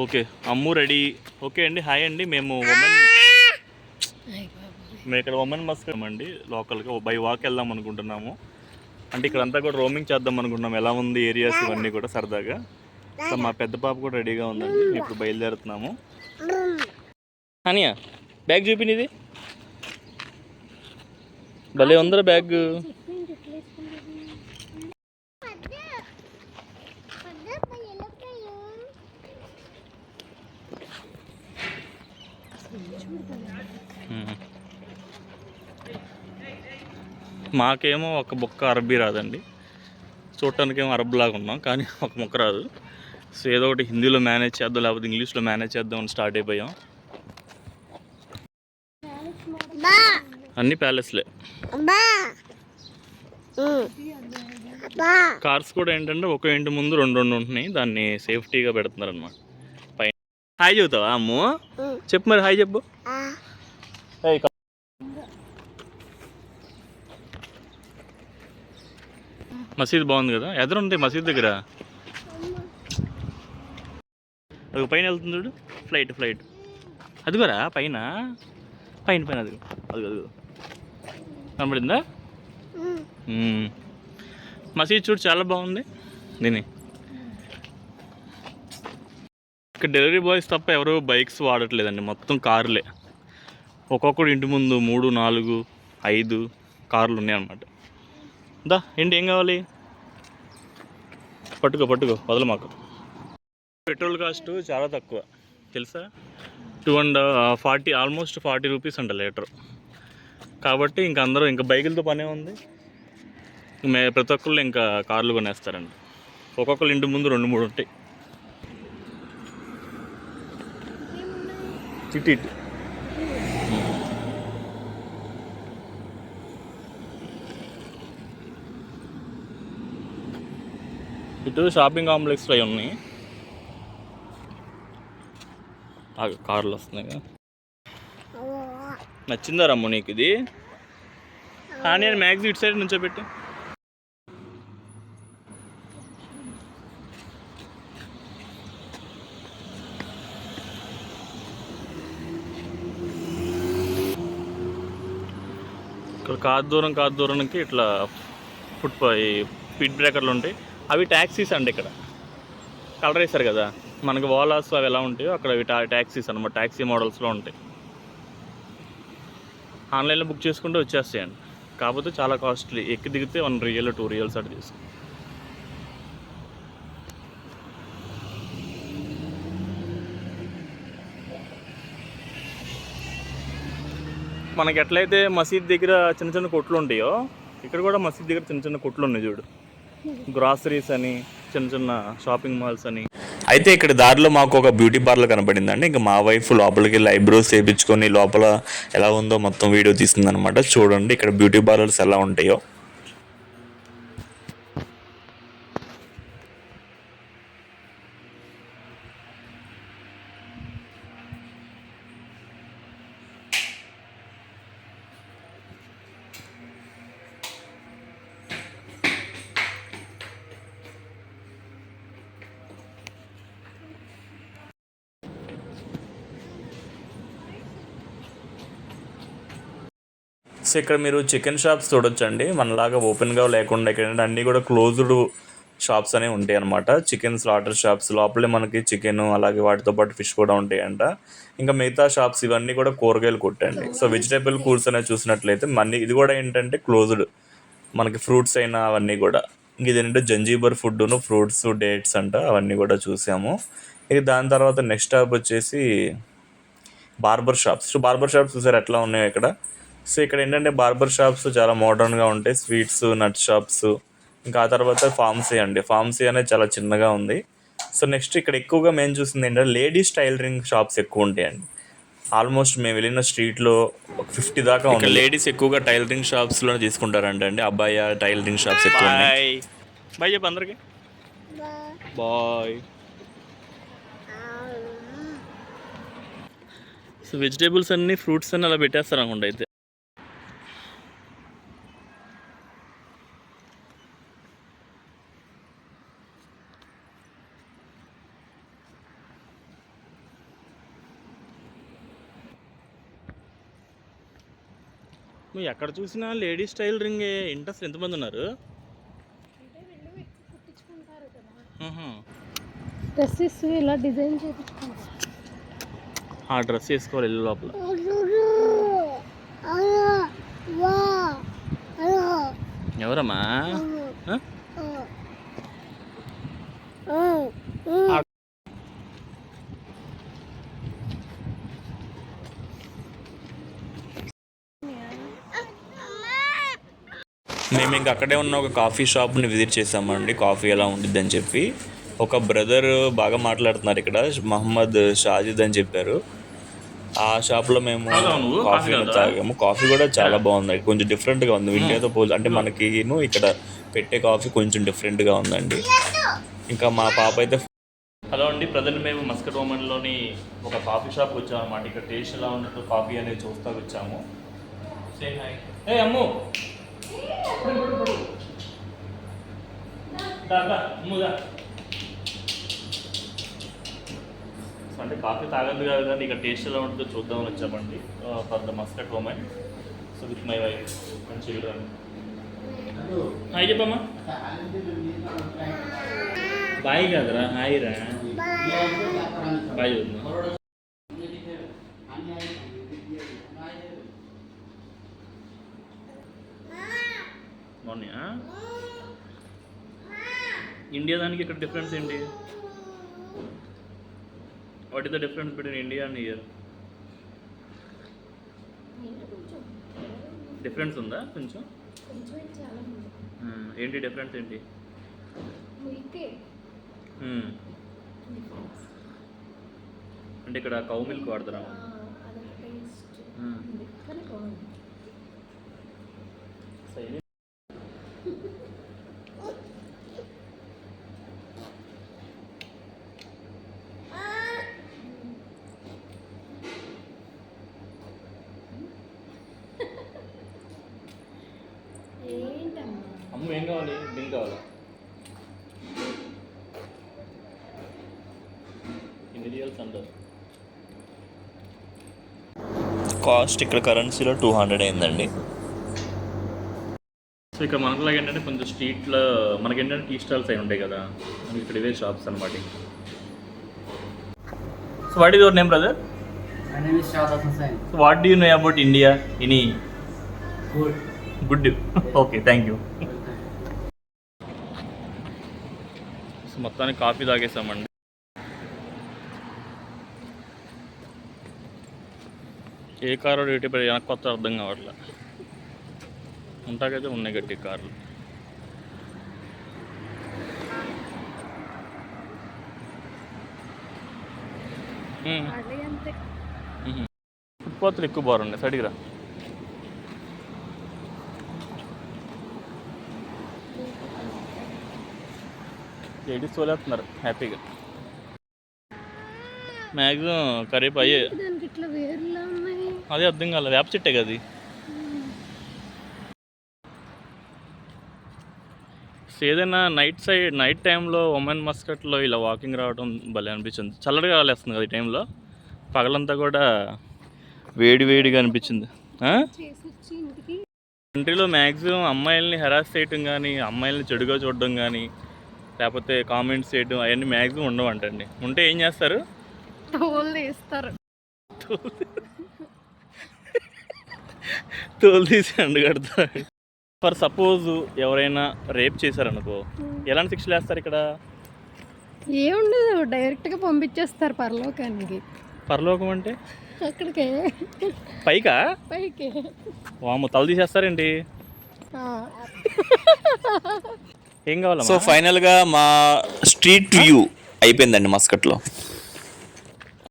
Okay అమ్ము ready. Okay అండి, hi అండి. మేము ఇక్కడ ఉమెన్ మస్క్ అండి, లోకల్గా బై వాక్ వెళ్దాం అనుకుంటున్నాము. అంటే ఇక్కడ అంతా కూడా రోమింగ్ చేద్దాం అనుకుంటున్నాం. ఎలా ఉంది ఏరియాస్ ఇవన్నీ కూడా సరదాగా. సో మా పెద్ద పాప కూడా రెడీగా ఉందండి. ఇప్పుడు బయలుదేరుతున్నాము. అనియా బ్యాగ్ చూపినిది భలే ఉందరా బ్యాగ్. మాకేమో ఒక బొక్క అరబ్బీ రాదండి. చూడటానికేమో అరబ్బులాగా ఉన్నాం, కానీ ఒక ముక్క రాదు. సో ఏదో ఒకటి హిందీలో మేనేజ్ చేద్దాం, లేకపోతే ఇంగ్లీష్లో మేనేజ్ చేద్దాం అని స్టార్ట్ అయిపోయాం. అన్ని ప్యాలెస్లే. కార్స్ కూడా ఏంటంటే ఒక ఇంటి ముందు రెండు ఉంటున్నాయి. దాన్ని సేఫ్టీగా పెడుతున్నారు అనమాట. పైన హాయ్ చెబుతావా అమ్ము? చెప్పు మరి, హాయ్ చెప్పు. మసీద్ బాగుంది కదా, ఎదురుంది మసీద్ దగ్గర. అది పైన వెళ్తుంది చూడు, ఫ్లైట్ అదిగోరా పైన అదిగో అదిగో కనబడిందా? మసీద్ చూడు చాలా బాగుంది. దీని ఇక్కడ డెలివరీ బాయ్స్ తప్ప ఎవరు బైక్స్ వాడట్లేదండి, మొత్తం కార్లే. ఒక్కొక్కడు ఇంటి ముందు 3, 4, 5 కార్లు ఉన్నాయి అన్నమాట. దా ఏంటి, ఏం కావాలి? పట్టుకో వదల మాకు. పెట్రోల్ కాస్ట్ చాలా తక్కువ తెలుసా, 240, ఆల్మోస్ట్ 40 రూపీస్ అంట లీటర్. కాబట్టి ఇంక అందరూ ఇంకా బైకులతో పనే ఉంది. ప్రతి ఒక్కళ్ళు ఇంకా కార్లు కొనేస్తారండి. ఒక్కొక్కరు ఇంటి ముందు 2, 3 ఉంటాయి. ఇటు షాపింగ్ కాంప్లెక్స్లో అవి ఉన్నాయి. కార్లు వస్తున్నాయి. నచ్చిందా రమ్ము నీకు ఇది? కానీ నేను మ్యాక్స్ ఇటు సైడ్ నుంచో పెట్టి. ఇక్కడ కాదు దూరానికి ఇట్లా స్పీడ్ బ్రేకర్లు ఉంటాయి. అవి ట్యాక్సీస్ అండి. ఇక్కడ కలర్ వేస్తారు కదా మనకి ఓలాస్ అవి ఎలా ఉంటాయో అక్కడ అవి ట్యాక్సీస్ అనమాట. ట్యాక్సీ మోడల్స్లో ఉంటాయి. ఆన్లైన్లో బుక్ చేసుకుంటే వచ్చేస్తాయండి. కాకపోతే చాలా కాస్ట్లీ. ఎక్కి దిగితే 1 రియల్ 2 రియల్స్ అటు తీసు. మనకి ఎట్లయితే మసీద్ దగ్గర చిన్న చిన్న కొట్లు ఉంటాయో, ఇక్కడ కూడా మసీద్ దగ్గర చిన్న చిన్న కొట్లు ఉన్నాయి చూడు. గ్రాసరీస్ అని, చిన్న షాపింగ్ మాల్స్ అని. అయితే ఇక్కడ దారిలో మాకు ఒక బ్యూటీ పార్లర్ కనపడిందండి. ఇంకా మా వైఫ్ లోపలికి వెళ్ళి ఐబ్రోస్ చేయించుకొని లోపల ఎలా ఉందో మొత్తం వీడియో తీసిందనమాట. చూడండి ఇక్కడ బ్యూటీ పార్లర్స్ ఎలా ఉంటాయో. సో ఇక్కడ మీరు చికెన్ షాప్స్ చూడొచ్చండి. మనలాగా ఓపెన్గా లేకుండా ఇక్కడ అన్నీ కూడా క్లోజ్డ్ షాప్స్ అనేవి ఉంటాయి అనమాట. చికెన్ స్లాటర్ షాప్స్ లోపలే మనకి చికెన్, అలాగే వాటితో పాటు ఫిష్ కూడా ఉంటాయంట. ఇంకా మిగతా షాప్స్ ఇవన్నీ కూడా కూరగాయలు కొట్టండి. సో వెజిటేబుల్ కూర్స్ అనేవి చూసినట్లయితే ఇది కూడా ఏంటంటే క్లోజ్డ్. మనకి ఫ్రూట్స్ అయినా అవన్నీ కూడా. ఇది ఏంటంటే జంజీబర్ ఫుడ్ను, ఫ్రూట్స్, డేట్స్ అంట, అవన్నీ కూడా చూసాము. ఇక దాని తర్వాత నెక్స్ట్ స్టాప్ వచ్చేసి barber shops. So barber shops చూసారు ఎట్లా ఉన్నాయో ఇక్కడ. సో ఇక్కడ ఏంటంటే బార్బర్ షాప్స్ చాలా మోడర్న్గా ఉంటాయి. స్వీట్స్, నట్ షాప్స్. ఇంకా ఆ తర్వాత ఫార్మసీ అండి. ఫార్మసీ అనేది చాలా చిన్నగా ఉంది. సో నెక్స్ట్ ఇక్కడ ఎక్కువగా మేము చూసింది ఏంటంటే లేడీస్ టైలరింగ్ షాప్స్ ఎక్కువ ఉంటాయండి. ఆల్మోస్ట్ మేము వెళ్ళిన స్ట్రీట్లో 50 దాకా ఉంటాయి. లేడీస్ ఎక్కువగా టైలరింగ్ షాప్స్లో తీసుకుంటారంటండి. అబ్బాయి టైలరింగ్ షాప్స్ ఎక్కువ ఉన్నాయి. బాయ్ చెప్పు అందరికి. బాయ్. సో వెజిటేబుల్స్ అన్నీ, ఫ్రూట్స్ అన్నీ అలా పెట్టేస్తారు అనుకుంటా అయితే. నువ్వు ఎక్కడ చూసినా లేడీస్ స్టైల్ రింగ్ ఏంటి అసలు ఎంతమంది ఉన్నారు? డ్రెస్సెస్ ఇలా డిజైన్ చేయించుకుంటారు. ఆ డ్రెస్ వేసుకోవాలి ఇల్లు లోపల. ఎవరమ్మా? మేము ఇంక అక్కడే ఉన్న ఒక కాఫీ షాప్ని విజిట్ చేసామండి, కాఫీ ఎలా ఉంటుంది అని చెప్పి. ఒక బ్రదర్ బాగా మాట్లాడుతున్నారు ఇక్కడ, మహమ్మద్ షాజిద్ అని చెప్పారు. ఆ షాప్లో మేము కాఫీ తాగాము. కాఫీ కూడా చాలా బాగుంది, కొంచెం డిఫరెంట్గా ఉంది ఇండియాతో పోల్. అంటే మనకి ఇక్కడ పెట్టే కాఫీ కొంచెం డిఫరెంట్గా ఉందండి. ఇంకా మా పాప అయితే. హలో అండి, ప్రజెంట్ మేము మస్కట్ ఓమన్లోని ఒక కాఫీ షాప్కి వచ్చాము అన్నమాట. ఇక్కడ టేస్ట్ ఎలా ఉన్నట్టు కాఫీ అనేది చూస్తూ వచ్చాము. Say hi. ఏ అమ్ము అంటే కాఫీ తాగదు కాదు కానీ ఇక టేస్ట్ ఎలా ఉంటుందో చూద్దామని వచ్చామండి. For the Muscat women. So with my wife and children. Hi చెప్పమ్మా. బాయ్ కాదురా, హాయ్ రా. బాయ్ చూద్దాం. ఇండియా దానికి ఇక్కడ డిఫరెన్స్ ఏంటి? What is the difference between India and year? Difference ఉందా కొంచెం? ఏంటి డిఫరెన్స్ ఏంటి? అంటే ఇక్కడ కౌ మిల్క్ వాడతారా? అమ్మ ఏం కావాలి? డ్రింక్ కావాలా? ఎన్ని రియల్స్ అంటారు? కాస్ట్ ఇక్కడ కరెన్సీలో 200 అయిందండి. సో ఇక్కడ మనకులాగా ఏంటంటే కొంచెం స్ట్రీట్లో మనకేంటంటే టీ స్టాల్స్ అయి ఉంటాయి కదా, మనకి ఇక్కడ ఇవే షాప్స్ అనమాట. So what is your name brother? My name is Shahzad Hussain. So what do you know about India? Any Good. good? Okay, thank you. So మొత్తానికి కాఫీ తాగేసామండి. ఏ కారు రేటు వెనక్కి కొత్త అర్థం కావట్లే. ఉంటాకైతే ఉన్నాయి గట్టి కార్లు. ఫుట్పాత్లు ఎక్కువ బాగున్నాయి. సైడ్కి రా. లేడీస్ తోలేస్తున్నారు హ్యాపీగా. మ్యాక్సిమం కరేపు అయ్యే అదే అర్థం కాలేదు. వేప చెట్టే కదా అది. ఏదైనా నైట్ టైంలో ఉమెన్ మస్కట్లో ఇలా వాకింగ్ రావడం భలే అనిపించింది. చల్లగా కాలేస్తుంది కదా ఈ టైంలో. పగలంతా కూడా వేడిగా అనిపించింది. కంట్రీలో మ్యాక్సిమం అమ్మాయిల్ని హెరాస్ చేయటం కానీ, అమ్మాయిల్ని చెడుగా చూడడం కానీ, లేకపోతే కామెంట్స్ చేయడం అవన్నీ మ్యాక్సిమం ఉండవంటండి. ఉంటే ఏం చేస్తారు? తోలు తీసి అండగడతారు. ఫర్ సపోజ్ ఎవరైనా రేప్ చేశారనుకో, ఎలాంటి శిక్షలు వేస్తారు ఇక్కడ? ఏముండదు, డైరెక్ట్గా పంపించేస్తారు పరలోకానికి. పరలోకం అంటే అక్కడికే, పైకి. వాము తల తీసేస్తారేంటి? ఏం కావాలా? సో ఫైనల్గా మా స్ట్రీట్ వ్యూ అయిపోయిందండి మస్కట్లో.